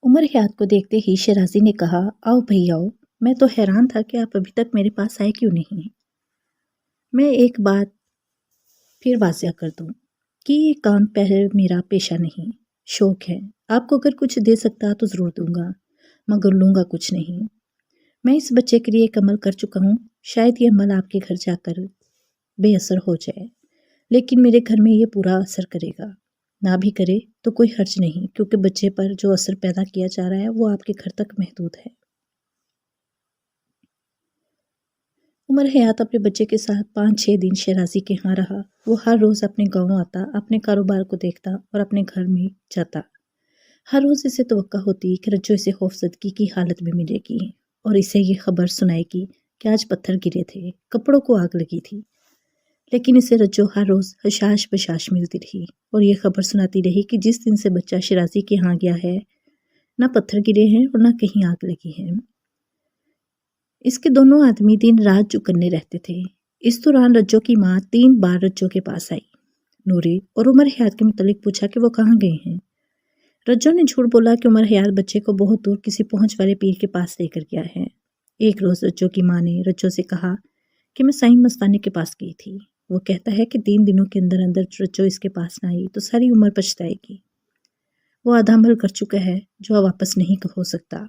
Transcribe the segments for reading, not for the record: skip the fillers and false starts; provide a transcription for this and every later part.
उमर हयात को देखते ही शराजी ने कहा, आओ भाई आओ। मैं तो हैरान था कि आप अभी तक मेरे पास आए क्यों नहीं। मैं एक बात फिर वाज़िया कर दूं कि ये काम पहले मेरा पेशा नहीं, शौक है। आपको अगर कुछ दे सकता तो ज़रूर दूंगा, मगर लूँगा कुछ नहीं। मैं इस बच्चे के लिए एक अमल कर चुका हूँ, शायद ये अमल आपके घर जाकर बेअसर हो जाए, लेकिन मेरे घर में ये पूरा असर करेगा। ना भी करे तो कोई हर्ज नहीं, क्योंकि बच्चे पर जो असर पैदा किया जा रहा है वो आपके घर तक महदूद है। उमर हयात अपने बच्चे के साथ 5-6 दिन शराजी के यहाँ रहा। वो हर रोज़ अपने गाँव आता, अपने कारोबार को देखता और अपने घर में जाता। हर रोज़ इसे तवक्का होती कि रज्जो इसे खौफजदगी की हालत में मिलेगी और इसे ये खबर सुनाएगी कि आज पत्थर गिरे थे, कपड़ों को आग लगी थी। लेकिन इसे रज्जो हर रोज़ हशाश बशाश मिलती रही और ये खबर सुनाती रही कि जिस दिन से बच्चा शराजी के यहाँ गया है, ना पत्थर गिरे हैं और ना कहीं आग लगी है। इसके दोनों आदमी दिन रात चौकन्ने रहते थे। इस दौरान रज्जो की माँ 3 बार रज्जो के पास आई। नूरी और उमर हयात के मुतालिक पूछा कि वो कहाँ गए हैं। रज्जो ने झूठ बोला कि उमर हयात बच्चे को बहुत दूर किसी पहुंच वाले पीर के पास लेकर गया है। एक रोज़ रज्जो की माँ ने रज्जो से कहा कि मैं साईं मस्तानी के पास गई थी। वो कहता है कि 3 दिनों के अंदर अंदर रज्जो इसके पास ना आई तो सारी उम्र पछताएगी। वो आधा अमल कर चुका है जो अब वापस नहीं हो सकता।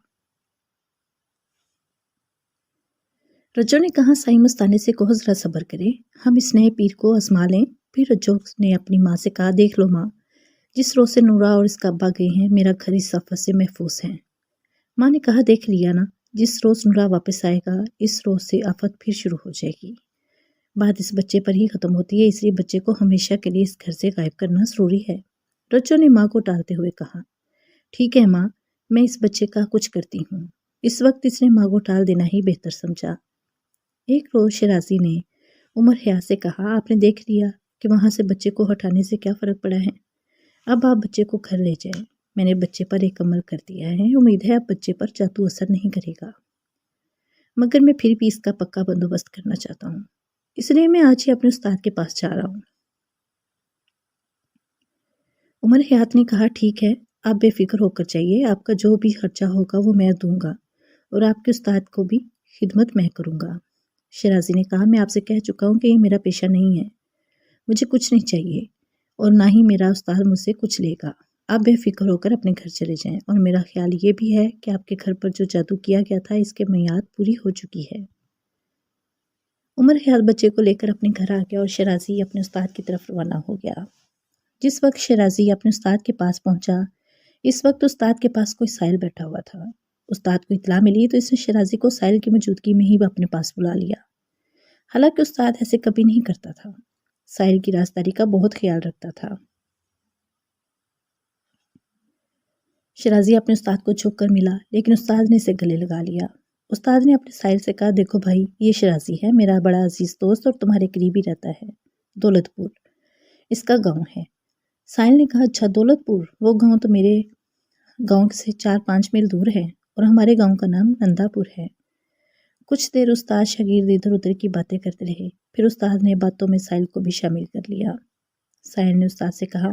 रज्जो ने कहा, साईं मस्तानी से कहो ज़रा सब्र करे, हम इस नए पीर को आजमा लें। फिर रज्जो ने अपनी माँ से कहा, देख लो माँ, जिस रोज़ से नूरा और इसका अब्बा गए हैं, मेरा घर इस आफत से महफूज है। माँ ने कहा, देख लिया ना, जिस रोज़ नूरा वापस आएगा, इस रोज़ से आफत फिर शुरू हो जाएगी। बात इस बच्चे पर ही ख़त्म होती है, इसलिए बच्चे को हमेशा के लिए इस घर से गायब करना ज़रूरी है। रज्जो ने माँ को टालते हुए कहा, ठीक है माँ, मैं इस बच्चे का कुछ करती हूँ। इस वक्त इसने माँ को टाल देना ही बेहतर समझा। एक रोज़ शराजी ने उमर हयात से कहा, आपने देख लिया कि वहाँ से बच्चे को हटाने से क्या फ़र्क पड़ा है। अब आप बच्चे को घर ले जाएं। मैंने बच्चे पर एक अमल कर दिया है, उम्मीद है अब बच्चे पर जादू असर नहीं करेगा, मगर मैं फिर भी इसका पक्का बंदोबस्त करना चाहता हूँ, इसलिए मैं आज ही अपने उस्ताद के पास जा रहा हूँ। उमर हयात ने कहा, ठीक है, आप बेफिक्र होकर जाइए, आपका जो भी खर्चा होगा वो मैं दूंगा और आपके उस्ताद को भी खिदमत मैं करूँगा। शराजी ने कहा, मैं आपसे कह चुका हूँ कि ये मेरा पेशा नहीं है, मुझे कुछ नहीं चाहिए और ना ही मेरा उस्ताद मुझसे कुछ लेगा। आप बेफिक्र होकर अपने घर चले जाएं और मेरा ख्याल ये भी है कि आपके घर पर जो जादू किया गया था इसके मियाद पूरी हो चुकी है। उमर हयात बच्चे को लेकर अपने घर आ गया और शराजी अपने उस्ताद की तरफ रवाना हो गया। जिस वक्त शराजी अपने उस्ताद के पास पहुंचा, इस वक्त उस्ताद के पास कोई साहिल बैठा हुआ था। उस्ताद को इत्तला मिली तो इसने शराजी को साहिल की मौजूदगी में ही अपने पास बुला लिया। हालांकि उस्ताद ऐसे कभी नहीं करता था, साहिल की राजदारी का बहुत ख्याल रखता था। शराजी अपने उस्ताद को झुक कर मिला, लेकिन उस्ताद ने इसे गले लगा लिया। उस्ताद ने अपने साहिल से कहा, देखो भाई, ये शराजी है, मेरा बड़ा अजीज दोस्त और तुम्हारे करीबी रहता है, दौलतपुर इसका गांव है। साहिल ने कहा, अच्छा दौलतपुर, वो गांव तो मेरे गांव से 4-5 मील दूर है और हमारे गांव का नाम नंदापुर है। कुछ देर उस्ताद शागिर्द इधर उधर की बातें करते रहे, फिर उस्ताद ने बातों में साहिल को भी शामिल कर लिया। साहिल ने उस्ताद से कहा,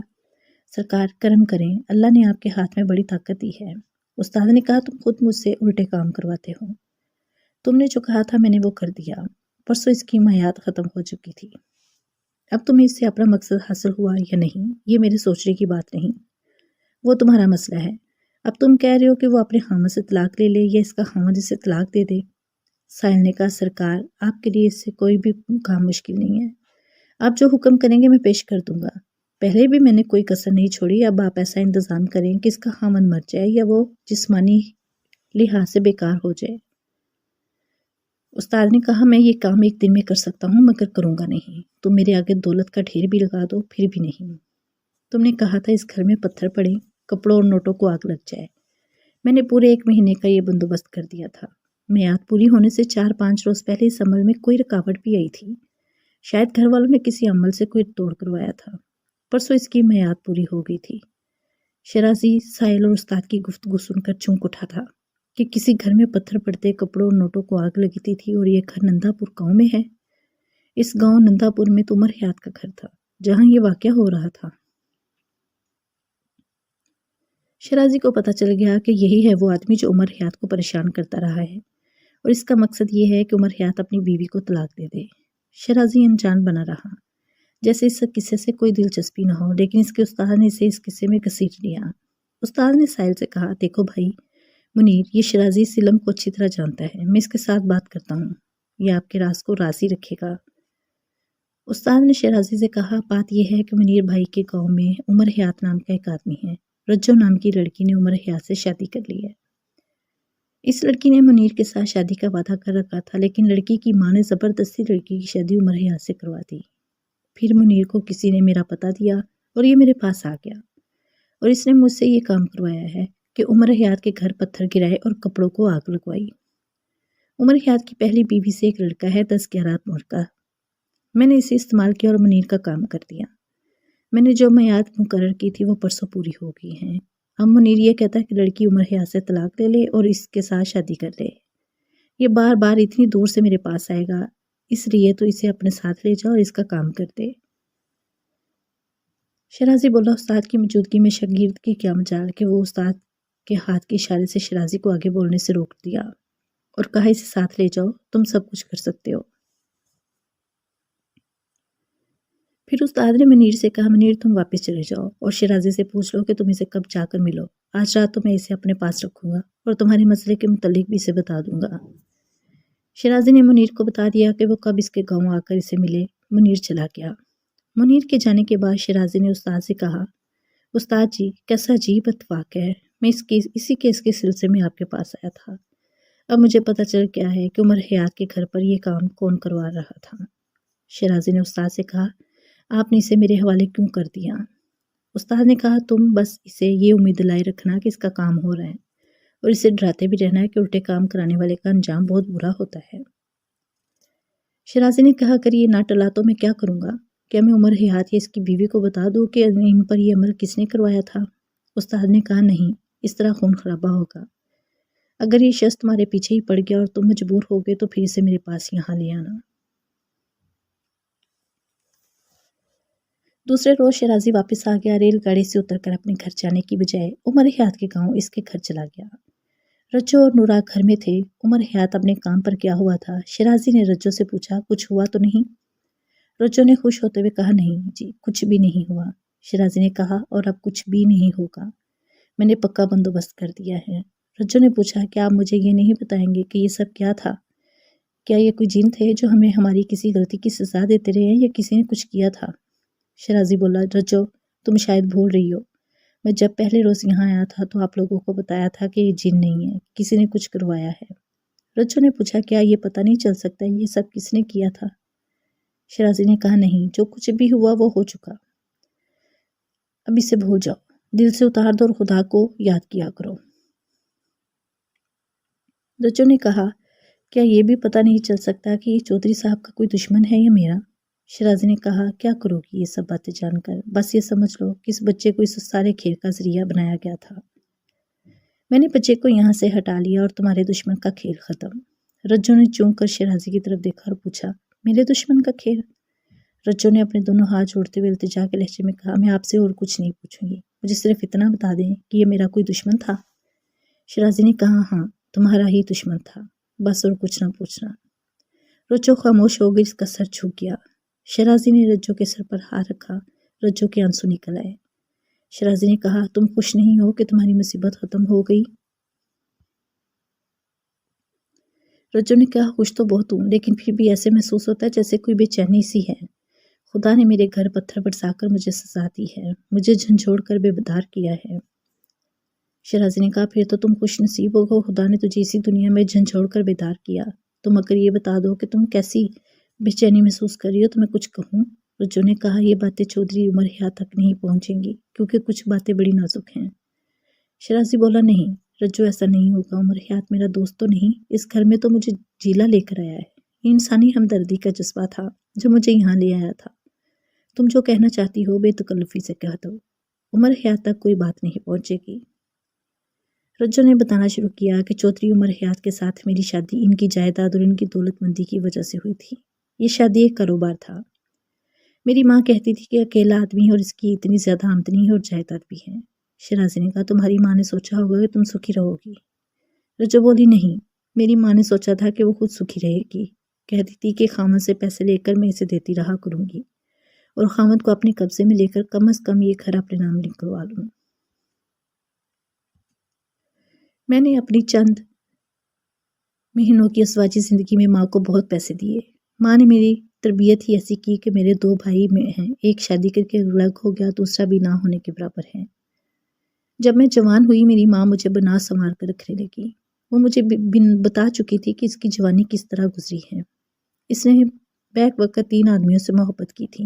सरकार करम करें, अल्लाह ने आपके हाथ में बड़ी ताकत दी है। उस्ताद ने कहा, तुम खुद मुझसे उल्टे काम करवाते हो, तुमने जो कहा था मैंने वो कर दिया। परसों इसकी मियाद ख़त्म हो चुकी थी, अब तुम्हें इससे अपना मकसद हासिल हुआ या नहीं ये मेरे सोचने की बात नहीं, वो तुम्हारा मसला है। अब तुम कह रहे हो कि वो अपने खामद से तलाक ले ले या इसका खामद इसे तलाक दे दे। साहिल ने कहा, सरकार आपके लिए इससे कोई भी काम मुश्किल नहीं है, आप जो हुक्म करेंगे मैं पेश कर दूंगा। पहले भी मैंने कोई कसर नहीं छोड़ी, अब आप ऐसा इंतज़ाम करें कि इसका खामद मर जाए या वो जिस्मानी लिहाज से बेकार हो जाए। उस्ताद ने कहा, मैं ये काम एक दिन में कर सकता हूँ, मगर करूँगा नहीं। तुम मेरे आगे दौलत का ढेर भी लगा दो फिर भी नहीं। तुमने कहा था इस घर में पत्थर पड़े, कपड़ों और नोटों को आग लग जाए। मैंने पूरे 1 महीने का ये बंदोबस्त कर दिया था। मियाद पूरी होने से 4-5 रोज़ पहले इस अमल में कोई रुकावट भी आई थी। शायद घर वालों ने किसी अमल से कोई तोड़ करवाया था। परसों इसकी मियाद पूरी हो गई थी। शराजी साहिल और उस्ताद की गुफ्तगू सुनकर चौंक उठा था कि किसी घर में पत्थर पड़ते, कपड़ों और नोटों को आग लगती थी और ये घर नंदापुर गांव में है। इस गांव नंदापुर में तो उमर हयात का घर था, जहां ये वाकया हो रहा था। शराजी को पता चल गया कि यही है वो आदमी जो उमर हयात को परेशान करता रहा है और इसका मकसद ये है कि उमर हयात अपनी बीवी को तलाक दे दे। शराजी अनजान बना रहा, जैसे इस किस्से से कोई दिलचस्पी न हो, लेकिन इसके उस्ताद ने इसे इस किस्से में घसीट लिया। उस्ताद ने साहिल से कहा, देखो भाई मुनीर, ये शराजी सिलम को अच्छी तरह जानता है, मैं इसके साथ बात करता हूँ, ये आपके राज को राजी रखेगा। उस्ताद ने शराजी से कहा, बात यह है कि मुनीर भाई के गांव में उमर हयात नाम का एक आदमी है। रज्जो नाम की लड़की ने उमर हयात से शादी कर ली है। इस लड़की ने मुनीर के साथ शादी का वादा कर रखा था, लेकिन लड़की की माँ ने ज़बरदस्ती लड़की की शादी उमर हयात से करवा दी। फिर मुनीर को किसी ने मेरा पता दिया और ये मेरे पास आ गया और इसने मुझसे ये काम करवाया है कि उमर हयात के घर पत्थर गिराए और कपड़ों को आग लगवाई। उमर हयात की पहली बीवी से एक लड़का है 10-11 उम्र का। मैंने इसे इस्तेमाल किया और मुनीर का काम कर दिया। मैंने जो मियाद मुकर्रर की थी वो परसों पूरी हो गई हैं। अब मुनीर ये कहता है कि लड़की उमर हयात से तलाक ले ले और इसके साथ शादी कर ले। ये बार बार इतनी दूर से मेरे पास आएगा, इसलिए तो इसे अपने साथ ले जाओ और इसका काम कर दे। शराजी बोला, उस्ताद की मौजूदगी में शागिर्द की क्या मजाल कि वो उस्ताद के हाथ के इशारे से शराजी को आगे बोलने से रोक दिया और कहा, इसे साथ ले जाओ, तुम सब कुछ कर सकते हो। फिर उस्ताद ने मुनीर से कहा, मुनीर तुम वापस चले जाओ और शराजी से पूछ लो कि तुम इसे कब जाकर मिलो। आज रात तो मैं इसे अपने पास रखूंगा और तुम्हारे मसले के मुतालिक भी इसे बता दूंगा। शराजी ने मुनीर को बता दिया कि वो कब इसके गांव आकर इसे मिले। मुनीर चला गया। मुनीर के जाने के बाद शराजी ने उस्ताद से कहा, उस्ताद जी कैसा अजीब इत्तेफाक है, मैं इसी केस के सिलसिले में आपके पास आया था। अब मुझे पता चल गया है कि उमर हयात के घर पर यह काम कौन करवा रहा था। शराजी ने उस्ताद से कहा, आपने इसे मेरे हवाले क्यों कर दिया? उस्ताद ने कहा, तुम बस इसे ये उम्मीद लाए रखना कि इसका काम हो रहा है और इसे डराते भी रहना है कि उल्टे काम कराने वाले का अंजाम बहुत बुरा होता है। शराजी ने कहा, अगर ये ना टला तो मैं क्या करूँगा? क्या मैं उमर हयात या इसकी बीवी को बता दूँ कि इन पर यह अमल किसने करवाया था? उस्ताद ने कहा, नहीं, इस तरह खून खराबा होगा। अगर ये शख्स तुम्हारे पीछे ही पड़ गया और तुम मजबूर हो गए तो फिर इसे मेरे पास यहाँ ले आना। दूसरे रोज शराजी वापस आ गया। रेलगाड़ी से उतरकर अपने घर जाने की बजाय उमर हयात के गांव इसके घर चला गया। रज्जो और नूरा घर में थे। उमर हयात अपने काम पर गया हुआ था। शराजी ने रज्जो से पूछा, कुछ हुआ तो नहीं? रज्जो ने खुश होते हुए कहा, नहीं जी, कुछ भी नहीं हुआ। शराजी ने कहा, और अब कुछ भी नहीं होगा, मैंने पक्का बंदोबस्त कर दिया है। रज्जो ने पूछा, क्या आप मुझे ये नहीं बताएंगे कि ये सब क्या था? क्या ये कोई जिन थे जो हमें हमारी किसी गलती की सजा देते रहे या किसी ने कुछ किया था? शराजी बोला, रज्जो तुम शायद भूल रही हो, मैं जब पहले रोज यहाँ आया था तो आप लोगों को बताया था कि ये जिन नहीं है, किसी ने कुछ करवाया है। रज्जो ने पूछा, क्या ये पता नहीं चल सकता ये सब किसने किया था? शराजी ने कहा, नहीं, जो कुछ भी हुआ वो हो चुका, अब इसे भूल जाओ, दिल से उतार दो और खुदा को याद किया करो। रज्जो ने कहा, क्या ये भी पता नहीं चल सकता कि ये चौधरी साहब का कोई दुश्मन है या मेरा? शराजी ने कहा, क्या करोगी ये सब बातें जानकर? बस ये समझ लो कि इस बच्चे को इस सारे खेल का जरिया बनाया गया था। मैंने बच्चे को यहाँ से हटा लिया और तुम्हारे दुश्मन का खेल खत्म। रज्जो ने चूम कर शराजी की तरफ देखा और पूछा, मेरे दुश्मन का खेल? रज्जो ने अपने दोनों हाथ जोड़ते हुए इल्तिजा के लहजे में कहा, मैं आपसे और कुछ नहीं पूछूंगी, मुझे सिर्फ इतना बता दें कि ये मेरा कोई दुश्मन था। शराजी ने कहा, हाँ, तुम्हारा ही दुश्मन था, बस और कुछ ना पूछना। रज्जो खामोश हो गई, इसका सर झुक गया। शराजी ने रज्जो के सर पर हाथ रखा। रज्जो के आंसू निकल आए। शराजी ने कहा, तुम खुश नहीं हो कि तुम्हारी मुसीबत खत्म हो गई? रज्जो ने कहा, खुश तो बहुत हूँ, लेकिन फिर भी ऐसे महसूस होता है जैसे कोई बेचैनी सी है। खुदा ने मेरे घर पत्थर बरसाकर मुझे सजा दी है, मुझे झंझोड़ कर बेबदार किया है। शराजी ने कहा, फिर तो तुम खुश नसीब हो, खुदा ने तुझे इसी दुनिया में झंझोड़ कर बेदार किया। तुम अगर ये बता दो कि तुम कैसी बेचैनी महसूस कर रही हो तो मैं कुछ कहूँ? रज्जो ने कहा, ये बातें चौधरी उमर हयात तक नहीं पहुँचेंगी क्योंकि कुछ बातें बड़ी नाजुक हैं। शराजी बोला, नहीं रज्जो, ऐसा नहीं होगा। उमर हयात मेरा दोस्त तो नहीं, इस घर में तो मुझे जीला लेकर आया है। ये इंसानी हमदर्दी का जज्बा था जो मुझे यहाँ ले आया था। तुम जो कहना चाहती हो बेतकल्लुफी से कह दो, उमर हयात तक कोई बात नहीं पहुँचेगी। रज्जो ने बताना शुरू किया कि चौधरी उमर हयात के साथ मेरी शादी इनकी जायदाद और इनकी दौलतमंदी की वजह से हुई थी। ये शादी एक कारोबार था। मेरी माँ कहती थी कि अकेला आदमी और इसकी इतनी ज़्यादा आमदनी और जायदाद भी है। شیرازی نے کہا تمہاری ماں نے سوچا ہوگا کہ تم سکھی رہو گی۔ رجو بولی نہیں، میری ماں نے سوچا تھا کہ وہ خود سکھی رہے گی، کہتی تھی کہ خامد سے پیسے لے کر میں اسے دیتی رہا کروں گی اور خامد کو اپنے قبضے میں لے کر کم از کم یہ گھر اپنے نام لکھوا لوں۔ میں نے اپنی چند مہینوں کی ازواجی زندگی میں ماں کو بہت پیسے دیے۔ ماں نے میری تربیت ہی ایسی کی کہ میرے 2 بھائی میں ہیں، ایک شادی کر کے الگ ہو گیا، دوسرا بھی نہ ہونے کے برابر ہے۔ جب میں جوان ہوئی میری ماں مجھے بنا سنوار کر رکھنے لگی۔ وہ مجھے بتا چکی تھی کہ اس کی جوانی کس طرح گزری ہے۔ اس نے بیک وقت 3 آدمیوں سے محبت کی تھی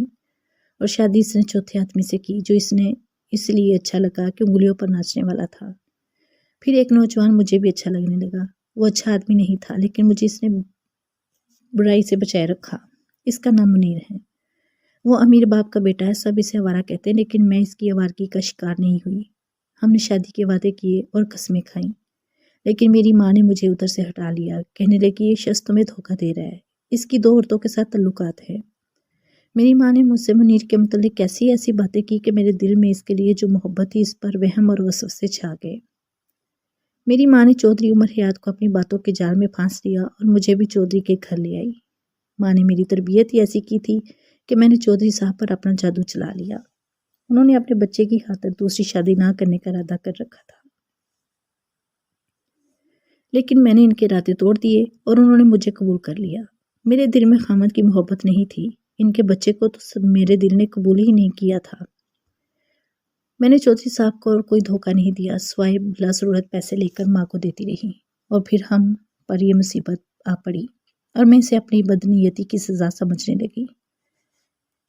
اور شادی اس نے چوتھے آدمی سے کی جو اس نے اس لیے اچھا لگا کہ انگلیوں پر ناچنے والا تھا۔ پھر ایک نوجوان مجھے بھی اچھا لگنے لگا۔ وہ اچھا آدمی نہیں تھا لیکن مجھے اس نے برائی سے بچائے رکھا۔ اس کا نام منیر ہے۔ وہ امیر باپ کا بیٹا ہے، سب اسے آوارہ کہتے ہیں لیکن میں اس کی آوارگی کا شکار نہیں ہوئی۔ ہم نے شادی کے وعدے کیے اور قسمیں کھائیں لیکن میری ماں نے مجھے ادھر سے ہٹا لیا، کہنے لگی یہ شخص تمہیں دھوکہ دے رہا ہے، اس کی 2 عورتوں کے ساتھ تعلقات ہیں۔ میری ماں نے مجھ سے منیر کے متعلق ایسی باتیں کی کہ میرے دل میں اس کے لیے جو محبت تھی اس پر وہم اور وسوسے چھا گئے۔ میری ماں نے چودھری عمر حیات کو اپنی باتوں کے جال میں پھانس لیا اور مجھے بھی چودھری کے گھر لے آئی۔ ماں نے میری تربیت ہی ایسی کی تھی کہ میں نے چودھری صاحب پر اپنا جادو چلا لیا۔ انہوں نے اپنے بچے کی خاطر دوسری شادی نہ کرنے کا ارادہ کر رکھا تھا لیکن میں نے ان کے ارادے توڑ دیے اور انہوں نے مجھے قبول کر لیا۔ میرے دل میں خامد کی محبت نہیں تھی، ان کے بچے کو تو میرے دل نے قبول ہی نہیں کیا تھا۔ میں نے چودھری صاحب کو اور کوئی دھوکہ نہیں دیا سوائے بلا ضرورت پیسے لے کر ماں کو دیتی رہی اور پھر ہم پر یہ مصیبت آ پڑی اور میں اسے اپنی بدنیتی کی سزا سمجھنے لگی۔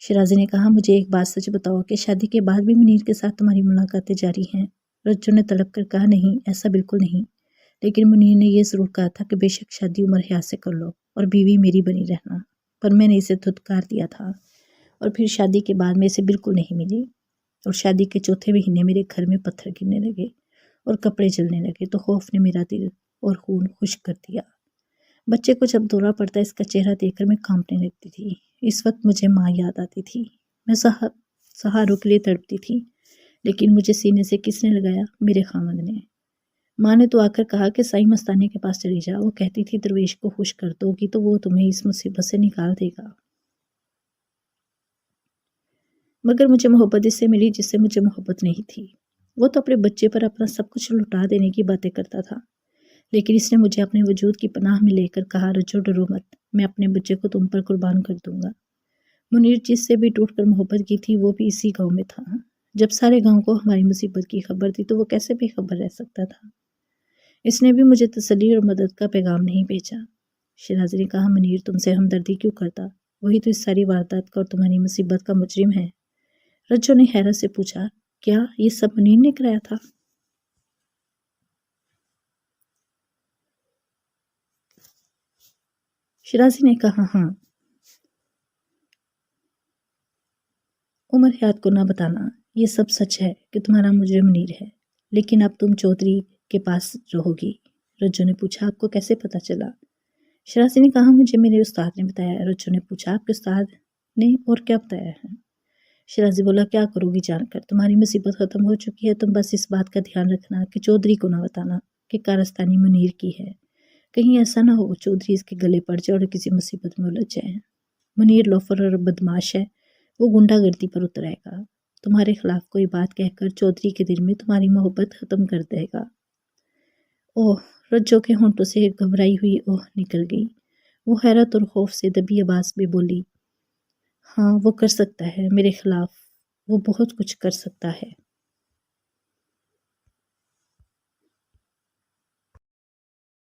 شیرازی نے کہا مجھے ایک بات سچ بتاؤ کہ شادی کے بعد بھی منیر کے ساتھ تمہاری ملاقاتیں جاری ہیں؟ رجو نے تڑپ کر کہا نہیں، ایسا بالکل نہیں، لیکن منیر نے یہ ضرور کہا تھا کہ بے شک شادی عمر حیات سے کر لو اور بیوی میری بنی رہنا، پر میں نے اسے دھتکار دیا تھا اور پھر شادی کے بعد میں اسے بالکل نہیں ملی اور شادی کے چوتھے مہینے میرے گھر میں پتھر گرنے لگے اور کپڑے جلنے لگے تو خوف نے میرا دل اور خون خشک کر دیا۔ بچے کو جب دورہ پڑتا اس کا چہرہ دیکھ کر میں کانپنے لگتی تھی۔ اس وقت مجھے ماں یاد آتی تھی، میں سہاروں کے لیے تڑپتی تھی لیکن مجھے سینے سے کس نے لگایا؟ میرے خامد نے۔ ماں نے تو آ کر کہا کہ سائی مستانے کے پاس چلی جا، وہ کہتی تھی درویش کو خوش کر دو گی تو وہ تمہیں اس مصیبت سے نکال دے گا۔ مگر مجھے محبت اس سے ملی جس سے مجھے محبت نہیں تھی۔ وہ تو اپنے بچے پر اپنا سب کچھ لٹا دینے کی باتیں کرتا تھا لیکن اس نے مجھے اپنے وجود کی پناہ میں لے کر کہا رجو ڈرو مت، میں اپنے بچے کو تم پر قربان کر دوں گا۔ منیر جس سے بھی ٹوٹ کر محبت کی تھی وہ بھی اسی گاؤں میں تھا۔ جب سارے گاؤں کو ہماری مصیبت کی خبر تھی تو وہ کیسے بے خبر رہ سکتا تھا؟ اس نے بھی مجھے تسلی اور مدد کا پیغام نہیں بھیجا۔ شیرازی نے کہا منیر تم سے ہمدردی کیوں کرتا؟ وہی تو اس ساری واردات کا اور تمہاری مصیبت کا مجرم ہے۔ رجو نے حیرت سے پوچھا کیا یہ سب منیر نے کرایا تھا؟ شیرازی نے کہا ہاں۔ عمر حیات کو نہ بتانا، یہ سب سچ ہے کہ تمہارا مجرم منیر ہے، لیکن اب تم چودھری کے پاس رہو گی۔ رجو نے پوچھا آپ کو کیسے پتا چلا؟ شیرازی نے کہا مجھے میرے استاد نے بتایا۔ رجو نے پوچھا آپ کے استاد نے اور کیا بتایا ہے؟ شیرازی بولا کیا کرو گی جان کر، تمہاری مصیبت ختم ہو چکی ہے، تم بس اس بات کا دھیان رکھنا کہ چودھری کو نہ بتانا کہ کارستانی منیر کی ہے، کہیں ایسا نہ ہو چودھری اس کے گلے پڑ جائے اور کسی مصیبت میں الجھ جائے۔ منیر لوفر اور بدماش ہے، وہ گنڈا گردی پر اتر آئے گا، تمہارے خلاف کوئی بات کہہ کر چودھری کے دل میں تمہاری محبت ختم کر دے گا۔ اوہ، رجو کے ہونٹوں سے ایک گھبرائی ہوئی اوہ نکل گئی۔ وہ حیرت اور خوف سے دبی آواز میں بولی ہاں وہ کر سکتا ہے میرے خلاف، وہ بہت کچھ کر سکتا ہے۔